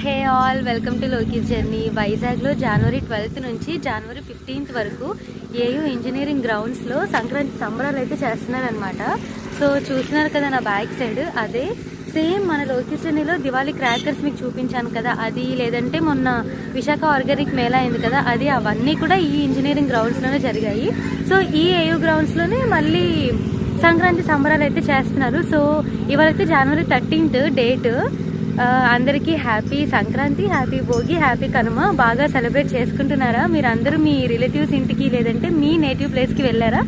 Hey all, welcome to Loki's journey. వైజాగ్లో జనవరి 12th నుంచి జనవరి 15th వరకు ఏయూ ఇంజనీరింగ్ గ్రౌండ్స్లో సంక్రాంతి సంబరాలు అయితే చేస్తున్నారనమాట. సో చూస్తున్నారు కదా నా బ్యాక్ సైడ్, అదే సేమ్ మన లోకీస్ జర్నీలో దివాళీ క్రాకర్స్ మీకు చూపించాను కదా, అది లేదంటే మొన్న విశాఖ ఆర్గానిక్ మేళా అయింది కదా, అది అవన్నీ కూడా ఈ ఇంజనీరింగ్ గ్రౌండ్స్లోనే జరిగాయి. సో ఈ ఏయూ గ్రౌండ్స్లోనే మళ్ళీ సంక్రాంతి సంబరాలు అయితే చేస్తున్నారు. సో ఇవాళైతే జనవరి 13th డేట్. అందరికీ happy Sankranti, happy Bhogi, happy Kanuma. బాగా సెలబ్రేట్ చేసుకుంటున్నారా? మీరు అందరూ మీ రిలేటివ్స్ ఇంటికి లేదంటే మీ నేటివ్ ప్లేస్కి వెళ్ళారా?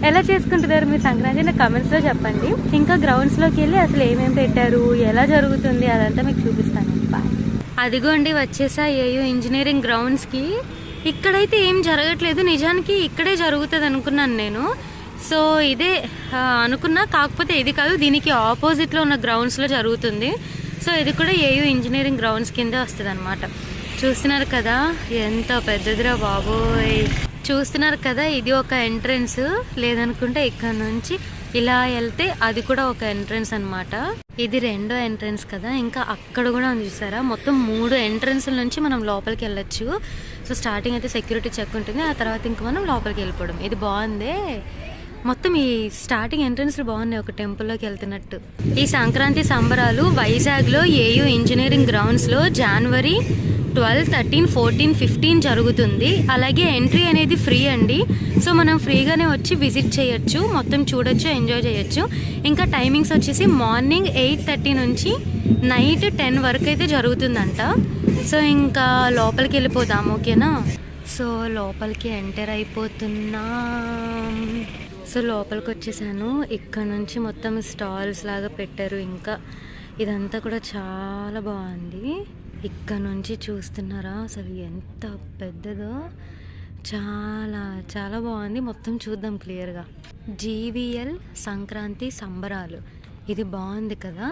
ఎలా చేసుకుంటున్నారు మీరు సంక్రాంతి? నాకు కమెంట్స్లో చెప్పండి. ఇంకా గ్రౌండ్స్లోకి వెళ్ళి అసలు ఏమేమి పెట్టారు, ఎలా జరుగుతుంది అదంతా మీకు చూపిస్తాను. బాయ్. అదిగోండి వచ్చేసా ఏయూ ఇంజనీరింగ్ గ్రౌండ్స్కి. ఇక్కడైతే ఏం జరగట్లేదు, నిజానికి ఇక్కడే జరుగుతుంది అనుకున్నాను నేను. సో ఇదే అనుకున్నా, కాకపోతే ఇది కాదు, దీనికి ఆపోజిట్లో ఉన్న గ్రౌండ్స్లో జరుగుతుంది. సో ఇది కూడా ఏయూ ఇంజనీరింగ్ గ్రౌండ్స్ కింద వస్తుంది అనమాట. చూస్తున్నారు కదా ఎంత పెద్దదిరా బాబోయ్. చూస్తున్నారు కదా, ఇది ఒక ఎంట్రన్స్, లేదనుకుంటే ఇక్కడ నుంచి ఇలా వెళ్తే అది కూడా ఒక ఎంట్రన్స్ అనమాట. ఇది రెండో ఎంట్రన్స్ కదా, ఇంకా అక్కడ కూడా ఉంది చూసారా. మొత్తం 3 ఎంట్రన్స్ల నుంచి మనం లోపలికి వెళ్ళొచ్చు. సో స్టార్టింగ్ అయితే సెక్యూరిటీ చెక్ ఉంటుంది, ఆ తర్వాత ఇంకా మనం లోపలికి వెళ్ళిపోవడం. ఇది బాగుందే, మొత్తం ఈ స్టార్టింగ్ ఎంట్రన్స్లు బాగున్నాయి, ఒక టెంపుల్లోకి వెళ్తున్నట్టు. ఈ సంక్రాంతి సంబరాలు వైజాగ్లో ఏయూ ఇంజనీరింగ్ గ్రౌండ్స్లో జనవరి 12, 13, 14, 15 జరుగుతుంది. అలాగే ఎంట్రీ అనేది ఫ్రీ అండి. సో మనం ఫ్రీగానే వచ్చి విజిట్ చేయొచ్చు, మొత్తం చూడొచ్చు, ఎంజాయ్ చేయొచ్చు. ఇంకా టైమింగ్స్ వచ్చేసి మార్నింగ్ 8:30 నుంచి నైట్ 10 వరకు అయితే జరుగుతుందంట. సో ఇంకా లోపలికి వెళ్ళిపోదాం, ఓకేనా? సో లోపలికి ఎంటర్ అయిపోతున్నాం. సో లోపలికి వచ్చేసాను. ఇక్కడ నుంచి మొత్తం స్టాల్స్ లాగా పెట్టారు. ఇంకా ఇదంతా కూడా చాలా బాగుంది. ఇక్కడ నుంచి చూస్తున్నారా అసలు ఎంత పెద్దదో, చాలా చాలా బాగుంది. మొత్తం చూద్దాం క్లియర్గా. జీవీఎల్ సంక్రాంతి సంబరాలు, ఇది బాగుంది కదా.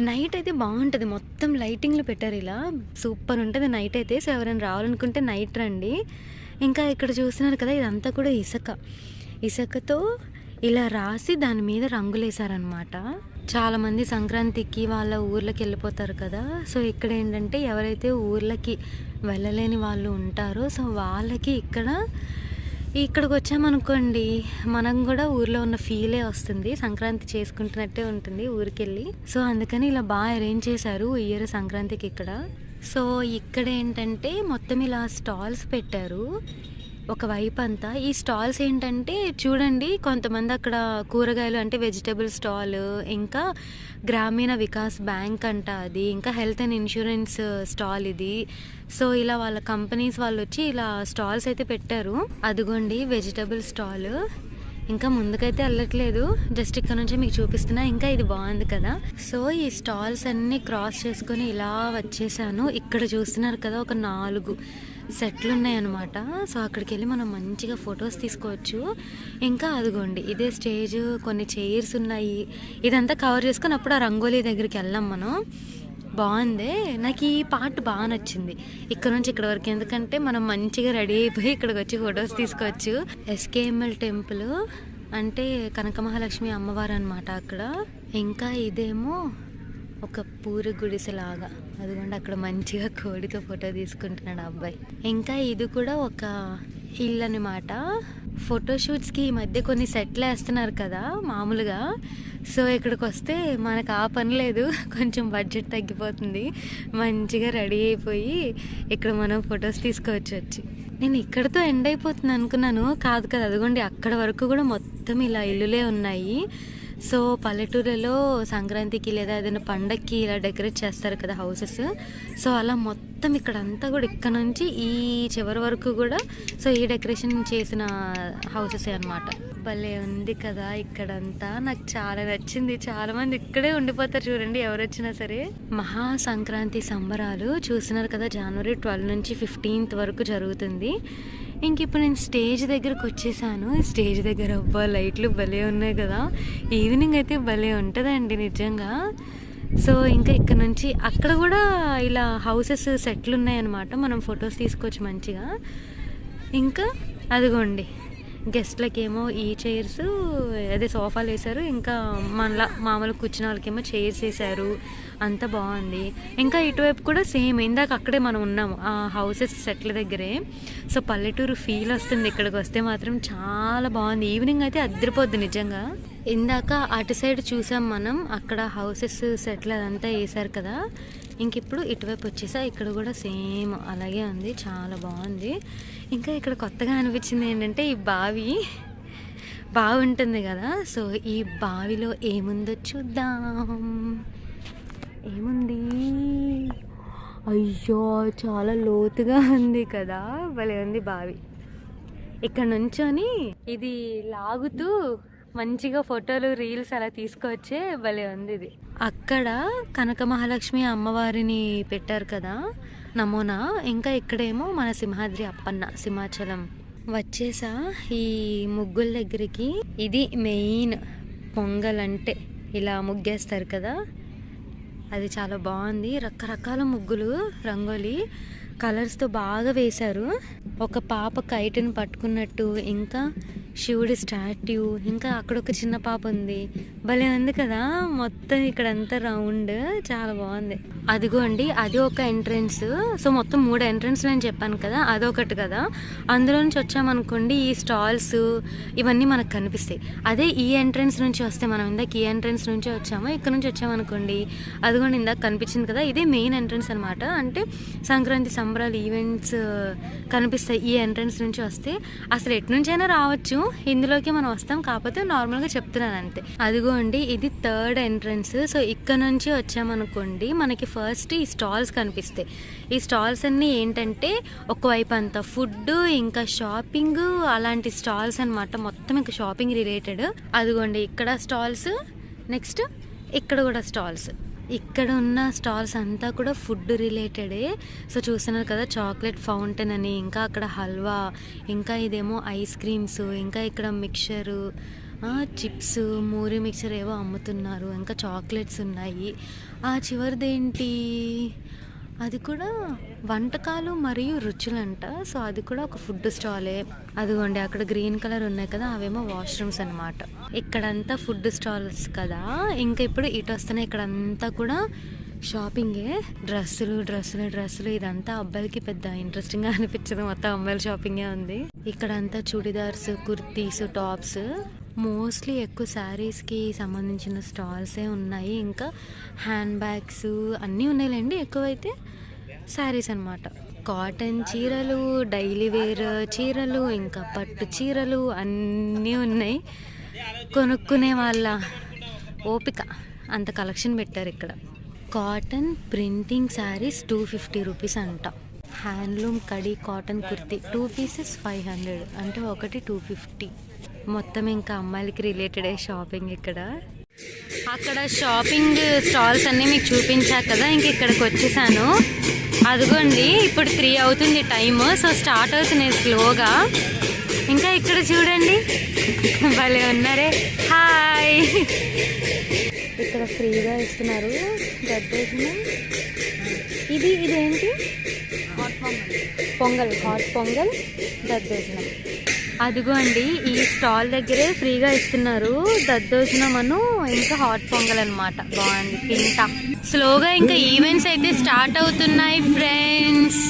నైట్ అయితే బాగుంటుంది, మొత్తం లైటింగ్లు పెట్టారు, ఇలా సూపర్ ఉంటుంది నైట్ అయితే. సో ఎవరైనా రావాలనుకుంటే నైట్ రండి. ఇంకా ఇక్కడ చూస్తున్నారు కదా, ఇదంతా కూడా ఇసుకతో ఇలా రాసి దాని మీద రంగులు వేసారనమాట. చాలామంది సంక్రాంతికి వాళ్ళ ఊర్లకి వెళ్ళిపోతారు కదా. సో ఇక్కడ ఏంటంటే ఎవరైతే ఊర్లకి వెళ్ళలేని వాళ్ళు ఉంటారో, సో వాళ్ళకి ఇక్కడికి వచ్చామనుకోండి, మనం కూడా ఊర్లో ఉన్న ఫీలే వస్తుంది, సంక్రాంతి చేసుకుంటున్నట్టే ఉంటుంది ఊరికెళ్ళి. సో అందుకని ఇలా బాగా అరేంజ్ చేశారు ఈ ఇయర్ సంక్రాంతికి ఇక్కడ. సో ఇక్కడ ఏంటంటే మొత్తం ఇలా స్టాల్స్ పెట్టారు ఒకవైపు అంతా. ఈ స్టాల్స్ ఏంటంటే చూడండి, కొంతమంది అక్కడ కూరగాయలు అంటే వెజిటబుల్ స్టాల్, ఇంకా గ్రామీణ వికాస్ బ్యాంక్ అంట అది, ఇంకా హెల్త్ అండ్ ఇన్సూరెన్స్ స్టాల్ ఇది. సో ఇలా వాళ్ళ కంపెనీస్ వాళ్ళు వచ్చి ఇలా స్టాల్స్ అయితే పెట్టారు. అదిగోండి వెజిటబుల్ స్టాల్. ఇంకా ముందుకైతే వెళ్ళట్లేదు, జస్ట్ ఇక్కడ నుంచి మీకు చూపిస్తున్నా. ఇంకా ఇది బాగుంది కదా. సో ఈ స్టాల్స్ అన్నీ క్రాస్ చేసుకొని ఇలా వచ్చేసాను. ఇక్కడ చూస్తున్నారు కదా, ఒక 4 సెట్లు ఉన్నాయన్నమాట. సో అక్కడికి వెళ్ళి మనం మంచిగా ఫొటోస్ తీసుకోవచ్చు. ఇంకా అదిగోండి ఇదే స్టేజ్, కొన్ని చైర్స్ ఉన్నాయి. ఇదంతా కవర్ చేసుకొని అప్పుడు ఆ రంగోలీ దగ్గరికి వెళ్ళాం మనం. బాగుంది, నాకు ఈ పార్ట్ బాగా నచ్చింది, ఇక్కడ నుంచి ఇక్కడ వరకు. ఎందుకంటే మనం మంచిగా రెడీ అయిపోయి ఇక్కడికి వచ్చి ఫొటోస్ తీసుకోవచ్చు. ఎస్కేఎంఎల్ టెంపుల్ అంటే కనక మహాలక్ష్మి అమ్మవారు అనమాట అక్కడ. ఇంకా ఇదేమో ఒక పూరి గుడిసెలాగా, అదిగోండి అక్కడ మంచిగా కోడితో ఫోటో తీసుకుంటున్నాడు అబ్బాయి. ఇంకా ఇది కూడా ఒక ఇల్లు అనమాట. ఫోటోషూట్స్కి ఈ మధ్య కొన్ని సెట్లు వేస్తున్నారు కదా మామూలుగా. సో ఇక్కడికి వస్తే మనకు ఆ పని లేదు, కొంచెం బడ్జెట్ తగ్గిపోతుంది. మంచిగా రెడీ అయిపోయి ఇక్కడ మనం ఫొటోస్ తీసుకోవచ్చు వచ్చి. నేను ఇక్కడతో ఎండ్ అయిపోతుంది అనుకున్నాను, కాదు కదా. అదిగోండి అక్కడ వరకు కూడా మొత్తం ఇలా ఇల్లులే ఉన్నాయి. సో పల్లెటూరులో సంక్రాంతికి లేదా ఏదైనా పండగకి ఇలా డెకరేట్ చేస్తారు కదా హౌసెస్. సో అలా మొత్తం ఇక్కడ అంతా కూడా ఇక్కడ నుంచి ఈ చివరి వరకు కూడా సో ఈ డెకరేషన్ చేసిన హౌసెస్ అనమాట. భలే ఉంది కదా ఇక్కడంతా, నాకు చాలా నచ్చింది. చాలా మంది ఇక్కడే ఉండిపోతారు చూడండి ఎవరు వచ్చినా సరే. మహా సంక్రాంతి సంబరాలు చూస్తున్నారు కదా, జనవరి 12 నుంచి 15th వరకు జరుగుతుంది. ఇంక ఇప్పుడు నేను స్టేజ్ దగ్గరకు వచ్చేసాను. స్టేజ్ దగ్గర అబ్బా లైట్లు భలే ఉన్నాయి కదా, ఈవినింగ్ అయితే భలే ఉంటుందండి నిజంగా. సో ఇంకా ఇక్కడ నుంచి అక్కడ కూడా ఇలా హౌసెస్ సెట్లు ఉన్నాయన్నమాట, మనం ఫొటోస్ తీసుకోవచ్చు మంచిగా. ఇంకా అదిగోండి గెస్ట్లకేమో ఈ చైర్స్ అదే సోఫాలు వేశారు, ఇంకా మనలా మామూలు కూర్చున్న వాళ్ళకేమో చైర్స్ వేశారు. అంతా బాగుంది. ఇంకా ఇటువైపు కూడా సేమ్ ఇందాక అక్కడే మనం ఉన్నాము ఆ హౌసెస్ సెట్ల దగ్గరే. సో పల్లెటూరు ఫీల్ వస్తుంది ఇక్కడికి వస్తే మాత్రం. చాలా బాగుంది. ఈవినింగ్ అయితే అద్దరిపోద్ది నిజంగా. ఇందాక అటు సైడ్ చూసాం మనం, అక్కడ హౌసెస్ సెట్లు అదంతా వేసారు కదా. ఇంక ఇప్పుడు ఇటువైపు వచ్చేసా, ఇక్కడ కూడా సేమ్ అలాగే ఉంది. చాలా బాగుంది. ఇంకా ఇక్కడ కొత్తగా అనిపించింది ఏంటంటే ఈ బావి బాగుంటుంది కదా. సో ఈ బావిలో ఏముందో చూద్దాం. ఏముంది? అయ్యో చాలా లోతుగా ఉంది కదా, భలే ఉంది బావి. ఇక్కడ నుంచొని ఇది లాగుతూ మంచిగా ఫోటోలు రీల్స్ అలా తీసుకొచ్చే భలే ఉంది ఇది. అక్కడ కనక మహాలక్ష్మి అమ్మవారిని పెట్టారు కదా నమూనా. ఇంకా ఇక్కడేమో మన సింహాద్రి అప్పన్న సింహాచలం. వచ్చేసా ఈ ముగ్గుల దగ్గరికి. ఇది మెయిన్ పొంగల్ అంటే ఇలా ముగ్గేస్తారు కదా, అది చాలా బాగుంది. రకరకాల ముగ్గులు రంగోలీ కలర్స్తో బాగా వేశారు. ఒక పాప కైట్ని పట్టుకున్నట్టు, ఇంకా శివుడి స్టాట్యూ, ఇంకా అక్కడ ఒక చిన్న పాప ఉంది. భలే ఉంది కదా. మొత్తం ఇక్కడంతా రౌండ్ చాలా బాగుంది. అదిగోండి అది ఒక ఎంట్రన్స్. సో మొత్తం 3 ఎంట్రన్స్లు అని చెప్పాను కదా, అదొకటి కదా. అందులో నుంచి వచ్చామనుకోండి ఈ స్టాల్స్ ఇవన్నీ మనకు కనిపిస్తాయి. అదే ఈ ఎంట్రన్స్ నుంచి వస్తే, మనం ఇందాక ఈ ఎంట్రన్స్ నుంచి వచ్చాము, ఇక్కడ నుంచి వచ్చామనుకోండి అదిగోండి ఇందాక కనిపించింది కదా, ఇదే మెయిన్ ఎంట్రన్స్ అనమాట. అంటే సంక్రాంతి సంబరాలు ఈవెంట్స్ కనిపిస్తాయి ఈ ఎంట్రన్స్ నుంచి వస్తే. అసలు ఎటు నుంచైనా రావచ్చు, ఇందులోకి మనం వస్తాం, కాకపోతే నార్మల్గా చెప్తున్నాను అంతే. అదిగోండి ఇది 3rd ఎంట్రన్స్. సో ఇక్కడ నుంచి వచ్చామనుకోండి మనకి ఫస్ట్ ఈ స్టాల్స్ కనిపిస్తాయి. ఈ స్టాల్స్ అన్నీ ఏంటంటే ఒకవైపు అంతా ఫుడ్, ఇంకా షాపింగ్, అలాంటి స్టాల్స్ అనమాట. మొత్తం ఇంకా షాపింగ్ రిలేటెడ్. అదిగోండి ఇక్కడ స్టాల్స్, నెక్స్ట్ ఇక్కడ కూడా స్టాల్స్. ఇక్కడ ఉన్న స్టాల్స్ అంతా కూడా ఫుడ్ రిలేటెడే. సో చూస్తున్నారు కదా చాక్లెట్ ఫౌంటైన్ అని, ఇంకా అక్కడ హల్వా, ఇంకా ఇదేమో ఐస్ క్రీమ్స్, ఇంకా ఇక్కడ మిక్చరు, చిప్స్, మూరి మిక్చర్ ఏవో అమ్ముతున్నారు, ఇంకా చాక్లెట్స్ ఉన్నాయి. ఆ చివరిదేంటి, అది కూడా వంటకాలు మరియు రుచులంట. సో అది కూడా ఒక ఫుడ్ స్టాలే. అదిగోండి అక్కడ గ్రీన్ కలర్ ఉన్నాయి కదా, అవేమో వాష్రూమ్స్ అనమాట. ఇక్కడంతా ఫుడ్ స్టాల్స్ కదా. ఇంకా ఇప్పుడు ఇటు వస్తున్నాయి, ఇక్కడంతా కూడా షాపింగే. డ్రెస్సులు డ్రెస్సులు డ్రెస్సులు. ఇదంతా అబ్బాయిలకి పెద్ద ఇంట్రెస్టింగ్గా అనిపించదు, మొత్తం అమ్మాయిల షాపింగే ఉంది. ఇక్కడంతా చుడిదార్స్, కుర్తీస్, టాప్స్, మోస్ట్లీ ఎక్కువ శారీస్కి సంబంధించిన స్టాల్సే ఉన్నాయి. ఇంకా హ్యాండ్ బ్యాగ్స్ అన్నీ ఉన్నాయిలేండి, ఎక్కువైతే శారీస్ అనమాట. కాటన్ చీరలు, డైలీ వేర్ చీరలు, ఇంకా పట్టు చీరలు అన్నీ ఉన్నాయి. కొనుక్కునే వాళ్ళ ఓపిక అంత కలెక్షన్ పెట్టారు ఇక్కడ. కాటన్ ప్రింటింగ్ శారీస్ 250 రూపీస్ అంట. Handloom khadi cotton kurti 2 pieces 500, అంటే ఒకటి 250. మొత్తం ఇంకా అమ్మాయిలకి రిలేటెడ్ షాపింగ్ ఇక్కడ. అక్కడ షాపింగ్ స్టాల్స్ అన్నీ మీకు చూపించా కదా, ఇంక ఇక్కడికి వచ్చేసాను. అదిగోండి ఇప్పుడు 3 అవుతుంది టైము. సో స్టార్ట్ అవుతున్నాయి స్లోగా. ఇంకా ఇక్కడ చూడండి భలే ఉన్నారే. హాయ్. ఇక్కడ ఫ్రీగా ఇస్తున్నారు దద్దోజనం. ఇదేంటి, పొంగల్, హాట్ పొంగల్, దద్దోజనం. అదిగోండి ఈ స్టాల్ దగ్గరే ఫ్రీగా ఇస్తున్నారు దద్దోజనం అను ఇంకా హాట్ పొంగల్ అనమాట. బాగుంది తింటా. స్లోగా ఇంకా ఈవెంట్స్ అయితే స్టార్ట్ అవుతున్నాయి ఫ్రెండ్స్.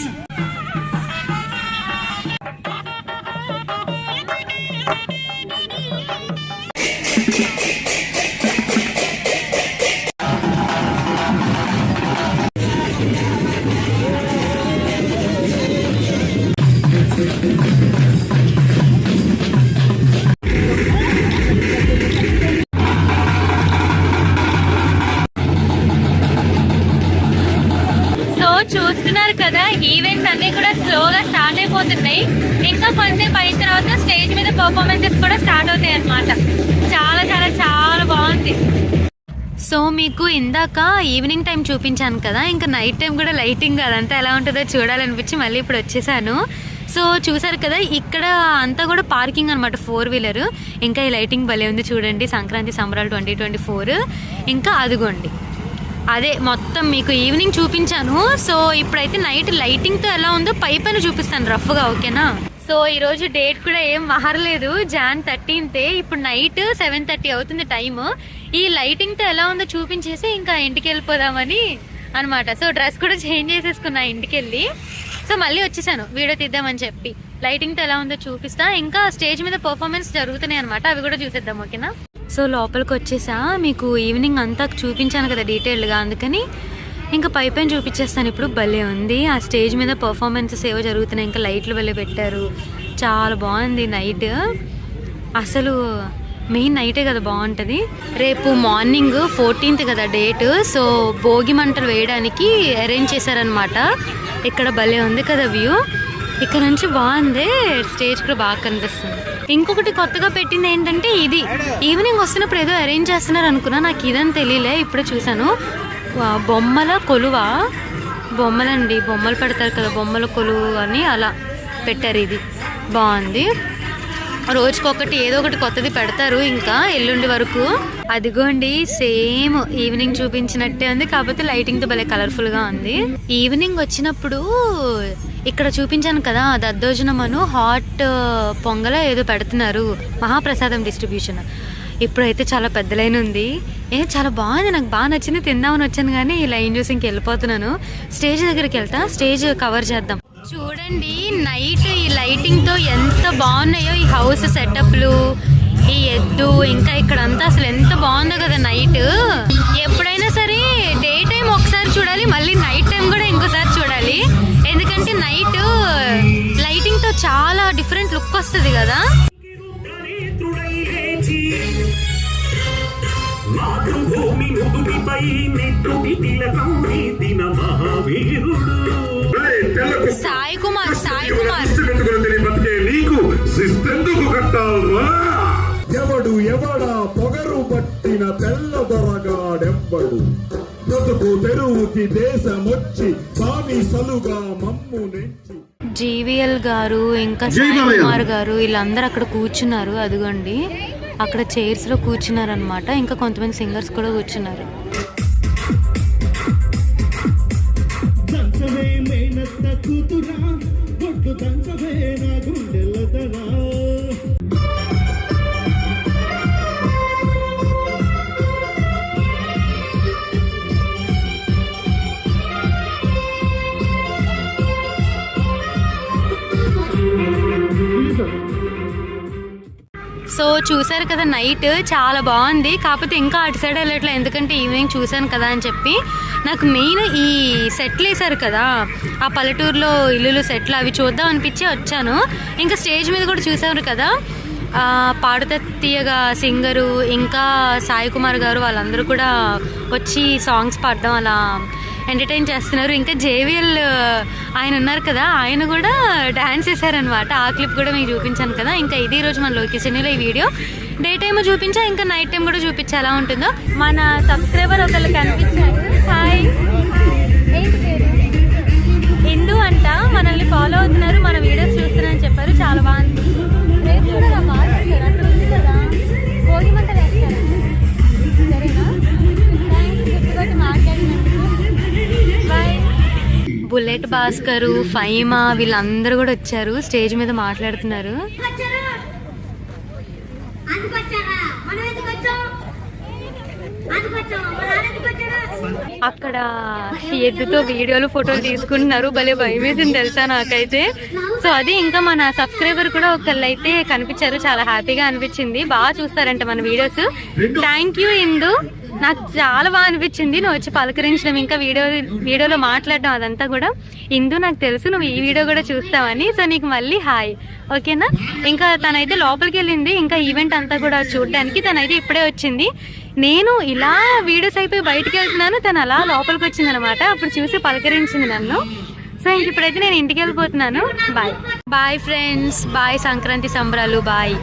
చూస్తున్నారు కదా ఈవెంట్స్ అన్ని కూడా స్లోగా స్టార్ట్ అయిపోతున్నాయి. ఇంకా కొంచెం అయిన తర్వాత స్టేజ్ మీద పర్ఫార్మెన్సెస్ కూడా స్టార్ట్ అవుతాయి అన్నమాట. చాలా చాలా చాలా బాగుంది. సో మీకు ఇందాక ఈవినింగ్ టైం చూపించాను కదా, ఇంకా నైట్ టైం కూడా లైటింగ్ అదంతా ఎలా ఉంటుందో చూడాలనిపించి మళ్ళీ ఇప్పుడు వచ్చేసాను. సో చూసారు కదా ఇక్కడ అంతా కూడా పార్కింగ్ అనమాట, 4 వీలర్. ఇంకా ఈ లైటింగ్ భలే ఉంది చూడండి, సంక్రాంతి సంబరాలు 2024. ఇంకా అదిగోండి అదే మొత్తం మీకు ఈవినింగ్ చూపించాను. సో ఇప్పుడైతే నైట్ లైటింగ్తో ఎలా ఉందో పైన చూపిస్తాను రఫ్గా, ఓకేనా. సో ఈరోజు డేట్ కూడా ఏం మారలేదు, Jan 13th. ఇప్పుడు నైట్ 7:30 అవుతుంది టైమ్. ఈ లైటింగ్తో ఎలా ఉందో చూపించేసి ఇంకా ఇంటికి వెళ్ళిపోదామని అనమాట. సో డ్రెస్ కూడా చేంజ్ చేసేసుకున్నా ఇంటికి వెళ్ళి. సో మళ్ళీ వచ్చేసాను వీడియో తీద్దామని చెప్పి. లైటింగ్తో ఎలా ఉందో చూపిస్తా. ఇంకా స్టేజ్ మీద పర్ఫార్మెన్స్ జరుగుతున్నాయి అనమాట, అవి కూడా చూసేద్దాం, ఓకేనా? సో లోపలికి వచ్చేసా. మీకు ఈవినింగ్ అంతా చూపించాను కదా డీటెయిల్డ్గా, అందుకని ఇంకా పైన చూపించేస్తాను ఇప్పుడు. భలే ఉంది ఆ స్టేజ్ మీద పర్ఫార్మెన్సెస్ ఏవో జరుగుతున్నాయి. ఇంకా లైట్లు భలే పెట్టారు, చాలా బాగుంది నైట్. అసలు మెయిన్ నైటే కదా బాగుంటుంది. రేపు మార్నింగ్ 14th కదా డేట్. సో భోగి మంటలు వేయడానికి అరేంజ్ చేశారనమాట. ఇక్కడ భలే ఉంది కదా వ్యూ, ఇక్కడ నుంచి బాగుంది. స్టేజ్ కూడా బాగా కనిపిస్తుంది. ఇంకొకటి కొత్తగా పెట్టింది ఏంటంటే ఇది ఈవినింగ్ వస్తున్నప్పుడు ఏదో అరేంజ్ చేస్తున్నారు అనుకున్నా, నాకు ఇదని తెలియలే, ఇప్పుడే చూసాను. బొమ్మల కొలువ, బొమ్మలండి, బొమ్మలు పెడతారు కదా, బొమ్మల కొలువు అని అలా పెట్టారు. ఇది బాగుంది. రోజుకొకటి ఏదో ఒకటి కొత్తది పెడతారు ఇంకా ఎల్లుండి వరకు. అదిగోండి సేమ్ ఈవినింగ్ చూపించినట్టే ఉంది, కాకపోతే లైటింగ్తో భలే కలర్ఫుల్గా ఉంది. ఈవినింగ్ వచ్చినప్పుడు ఇక్కడ చూపించాను కదా దద్దోజనమను హాట్ పొంగల ఏదో పెడుతున్నారు, మహాప్రసాదం డిస్ట్రిబ్యూషన్. ఇప్పుడైతే చాలా పెద్ద లైన్ ఉంది. చాలా బాగుంది, నాకు బాగా నచ్చింది, తిందామని వచ్చాను కానీ ఈ లైన్ చూసి ఇంక వెళ్ళిపోతున్నాను. స్టేజ్ దగ్గరికి వెళ్తా, స్టేజ్ కవర్ చేద్దాం. చూడండి నైట్ ఈ లైటింగ్తో ఎంత బాగున్నాయో ఈ హౌస్ సెటప్లు, ఈ ఎద్దు, ఇంకా ఇక్కడంతా అసలు ఎంత బాగుందో కదా నైట్. ఎప్పుడైనా సరే డే టైం ఒకసారి చూడాలి, మళ్ళీ నైట్ టైం కూడా ఇంకోసారి చూడాలి. ఎందుకంటే నైట్ లైటింగ్తో చాలా డిఫరెంట్ లుక్ వస్తుంది కదా. సాయి కుమార్ ఎవడు ఎవడా పొగరు పట్టిన తెల్ల దొరగాడెవ్వడు, బ్రతుకు తెరువుకి దేశమొచ్చి బానిసలుగా మమ్ము నెంచి. జీవీఎల్ గారు ఇంకా సాయి కుమార్ గారు వీళ్ళందరూ అక్కడ కూర్చున్నారు. అదిగోండి అక్కడ చైర్స్ లో కూర్చున్నారు అనమాట. ఇంకా కొంతమంది సింగర్స్ కూడా కూర్చున్నారు. సో చూసారు కదా నైట్ చాలా బాగుంది, కాకపోతే ఇంకా అటు సైడ్ వెళ్ళట్లే ఎందుకంటే ఈవినింగ్ చూసాను కదా అని చెప్పి. నాకు మెయిన్ ఈ సెట్లు వేసారు కదా ఆ పల్లెటూరులో ఇల్లులు సెట్లు, అవి చూద్దాం అనిపించి వచ్చాను. ఇంకా స్టేజ్ మీద కూడా చూసారు కదా పాడుతా తీయగా సింగరు ఇంకా సాయి కుమార్ గారు వాళ్ళందరూ కూడా వచ్చి సాంగ్స్ పాడడం అలా ఎంటర్టైన్ చేస్తున్నారు. ఇంకా జేవిఎల్ ఆయన ఉన్నారు కదా, ఆయన కూడా డ్యాన్స్ చేశారనమాట. ఆ క్లిప్ కూడా మీకు చూపించాను కదా. ఇంకా ఇది రోజు మన లొకేషన్లో ఈ వీడియో డే టైమ్ చూపించా, ఇంకా నైట్ టైం కూడా చూపించా ఎలా ఉంటుందో. మన సబ్స్క్రైబర్ ఒకళ్ళు కనిపించారు. హాయ్, ఏంటి పేరు? హిందూ అంట, మనల్ని ఫాలో అవుతున్నారు, మన వీడియోస్ చూస్తున్నారని చెప్పారు. చాలా బాగుంది. రేపు కూడా నా బాగా చేస్తారు, అక్కడ ఉంది కదా భోగి మంట వేస్తారు. సరేనా, థ్యాంక్స్ గుర్తుపెట్టి మాట్లాడినందుకు. బుల్లెట్ భాస్కరు, ఫైమా వీళ్ళందరూ కూడా వచ్చారు, స్టేజ్ మీద మాట్లాడుతున్నారు. అక్కడ ఎద్దుతో వీడియోలు ఫోటోలు తీసుకుంటున్నారు, భలే భయం వేసింది తెలుసా నాకైతే. సో అది ఇంకా మన సబ్స్క్రైబర్ కూడా ఒకళ్ళు అయితే కనిపించారు, చాలా హ్యాపీగా అనిపించింది. బాగా చూస్తారంట మన వీడియోస్. థ్యాంక్ యూ ఇందు, నాకు చాలా బాగా అనిపించింది నువ్వు వచ్చి పలకరించడం, ఇంకా వీడియోలో మాట్లాడడం అదంతా కూడా. ఇందు నాకు తెలుసు నువ్వు ఈ వీడియో కూడా చూస్తావని, సో నీకు మళ్ళీ హాయ్, ఓకేనా. ఇంకా తనైతే లోపలికి వెళ్ళింది ఇంకా ఈవెంట్ అంతా కూడా చూడడానికి. తనైతే ఇప్పుడే వచ్చింది. నేను ఇలా వీడియోస్ అయిపోయి బయటకు వెళ్తున్నాను, తను అలా లోపలికి వచ్చింది అనమాట. అప్పుడు చూసి పలకరించింది నన్ను. సో ఇంక ఇప్పుడైతే నేను ఇంటికి వెళ్ళిపోతున్నాను. Bye bye friends, bye Sankranti సంబరాలు, బాయ్.